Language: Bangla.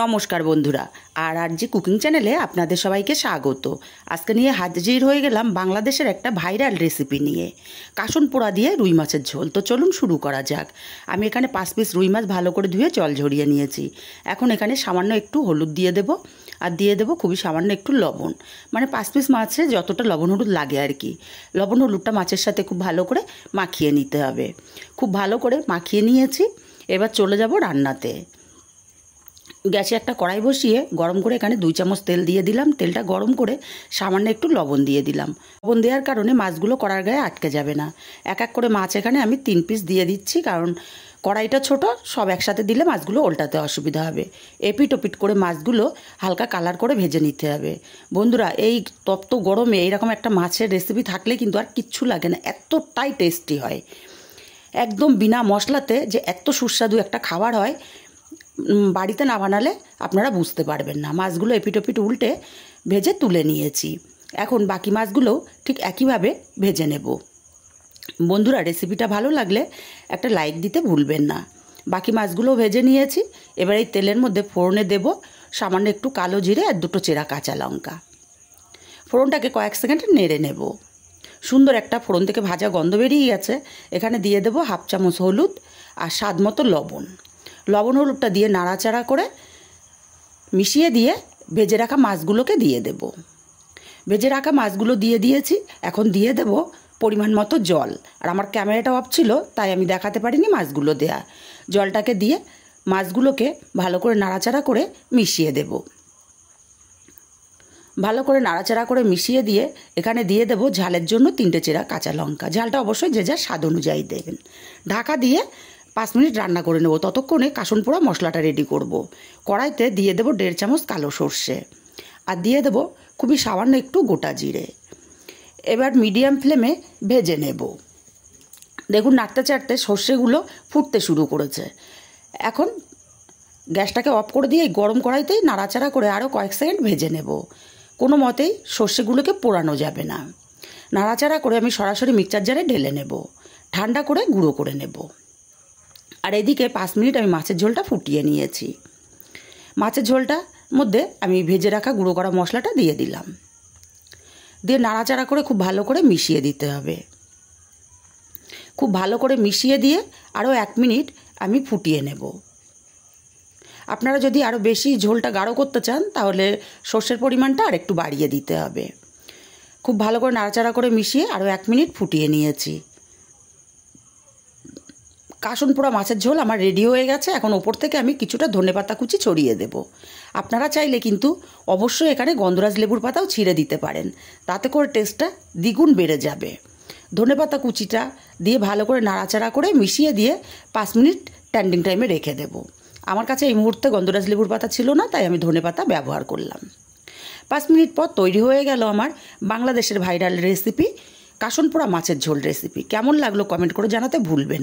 নমস্কার বন্ধুরা, আর কুকিং চ্যানেলে আপনাদের সবাইকে স্বাগত। আজকে নিয়ে হাজির হয়ে গেলাম বাংলাদেশের একটা ভাইরাল রেসিপি নিয়ে, কাসন পোড়া দিয়ে রুই মাছের ঝোল। তো চলুন শুরু করা যাক। আমি এখানে 5 পিস রুই মাছ ভালো করে ধুয়ে জল ঝরিয়ে নিয়েছি। এখন এখানে সামান্য একটু হলুদ দিয়ে দেব, আর দিয়ে দেবো খুবই সামান্য একটু লবণ, মানে 5 পিস মাছে যতটা লবণ হলুদ লাগে আর কি। লবণ হলুদটা মাছের সাথে খুব ভালো করে মাখিয়ে নিতে হবে। খুব ভালো করে মাখিয়ে নিয়েছি। এবার চলে যাব রান্নাতে। গ্যাসে একটা কড়াই বসিয়ে গরম করে এখানে 2 চামচ তেল দিয়ে দিলাম। তেলটা গরম করে সামান্য একটু লবণ দিয়ে দিলাম। লবণ দেওয়ার কারণে মাছগুলো কড়ার গায়ে আটকে যাবে না। এক এক করে মাছ এখানে আমি 3 পিস দিয়ে দিচ্ছি, কারণ কড়াইটা ছোট, সব একসাথে দিলে মাছগুলো ওল্টাতে অসুবিধা হবে। এপিট ওপিট করে মাছগুলো হালকা কালার করে ভেজে নিতে হবে। বন্ধুরা, এই তপ্ত গরমে এইরকম একটা মাছের রেসিপি থাকলে কিন্তু আর কিচ্ছু লাগে না, এতটাই টেস্টি হয়। একদম বিনা মশলাতে যে এত সুস্বাদু একটা খাবার হয়, বাড়িতে না বানালে আপনারা বুঝতে পারবেন না। মাছগুলো এপিট ওপিট উল্টে ভেজে তুলে নিয়েছি। এখন বাকি মাছগুলোও ঠিক একইভাবে ভেজে নেব। বন্ধুরা, রেসিপিটা ভালো লাগলে একটা লাইক দিতে ভুলবেন না। বাকি মাছগুলোও ভেজে নিয়েছি। এবার এই তেলের মধ্যে ফোড়নে দেব সামান্য একটু কালো জিরে আর 2টো চেরা কাঁচা লঙ্কা। ফোড়নটাকে কয়েক সেকেন্ড নেড়ে নেব। সুন্দর একটা ফোড়ন থেকে ভাজা গন্ধ বেরিয়ে গেছে। এখানে দিয়ে দেব 1/2 চামচ হলুদ আর স্বাদ মতো লবণ। লবণ হলুদটা দিয়ে নাড়াচাড়া করে মিশিয়ে দিয়ে ভেজে রাখা মাছগুলোকে দিয়ে দেব। ভেজে রাখা মাছগুলো দিয়ে দিয়েছি। এখন দিয়ে দেব পরিমাণ মতো জল। আর আমার ক্যামেরাটা অফ ছিল, তাই আমি দেখাতে পারিনি মাছগুলো দেয়া। জলটাকে দিয়ে মাছগুলোকে ভালো করে নাড়াচাড়া করে মিশিয়ে দেব। ভালো করে নাড়াচাড়া করে মিশিয়ে দিয়ে এখানে দিয়ে দেব ঝালের জন্য 3টে চেরা কাঁচা লঙ্কা। ঝালটা অবশ্যই যে যার স্বাদ অনুযায়ী দেবেন। ঢাকা দিয়ে 5 মিনিট রান্না করে নেব। ততক্ষণে কাসন পোড়া মশলাটা রেডি করব। কড়াইতে দিয়ে দেব 1.5 চামচ কালো সর্ষে, আর দিয়ে দেব খুবই সামান্য একটু গোটা জিরে। এবার মিডিয়াম ফ্লেমে ভেজে নেব। দেখুন, নাড়তে চাড়তে সর্ষেগুলো ফুটতে শুরু করেছে। এখন গ্যাসটাকে অফ করে দিয়ে গরম কড়াইতেই নাড়াচাড়া করে আরও কয়েক সেকেন্ড ভেজে নেব। কোনো মতেই সর্ষেগুলোকে পোড়ানো যাবে না। নাড়াচাড়া করে আমি সরাসরি মিক্সচার জারে ঢেলে নেব। ঠান্ডা করে গুঁড়ো করে নেব। আর এদিকে 5 মিনিট আমি মাছের ঝোলটা ফুটিয়ে নিয়েছি। মাছের ঝোলটার মধ্যে আমি ভেজে রাখা গুঁড়ো করা মশলাটা দিয়ে দিলাম। দিয়ে নাড়াচাড়া করে খুব ভালো করে মিশিয়ে দিতে হবে। খুব ভালো করে মিশিয়ে দিয়ে আরও 1 মিনিট আমি ফুটিয়ে নেব। আপনারা যদি আরও বেশি ঝোলটা গাঢ় করতে চান, তাহলে সর্ষের পরিমাণটা আর একটু বাড়িয়ে দিতে হবে। খুব ভালো করে নাড়াচাড়া করে মিশিয়ে আরও 1 মিনিট ফুটিয়ে নিয়েছি। কাসন পোড়া মাছের ঝোল আমার রেডি হয়ে গেছে। এখন ওপর থেকে আমি কিছুটা ধনেপাতা কুচি ছড়িয়ে দেব। আপনারা চাইলে কিন্তু অবশ্যই এখানে গন্ধরাজ লেবুর পাতাও ছিঁড়ে দিতে পারেন, তাতে করে টেস্টটা দ্বিগুণ বেড়ে যাবে। ধনেপাতা কুচিটা দিয়ে ভালো করে নাড়াচাড়া করে মিশিয়ে দিয়ে 5 মিনিট স্ট্যান্ডিং টাইমে রেখে দেব। আমার কাছে এই মুহূর্তে গন্ধরাজ লেবুর পাতা ছিল না, তাই আমি ধনেপাতা ব্যবহার করলাম। 5 মিনিট পর তৈরি হয়ে গেল আমার বাংলাদেশের ভাইরাল রেসিপি কাসন পোড়া মাছের ঝোল রেসিপি। কেমন লাগলো কমেন্ট করে জানাতে ভুলবেন না।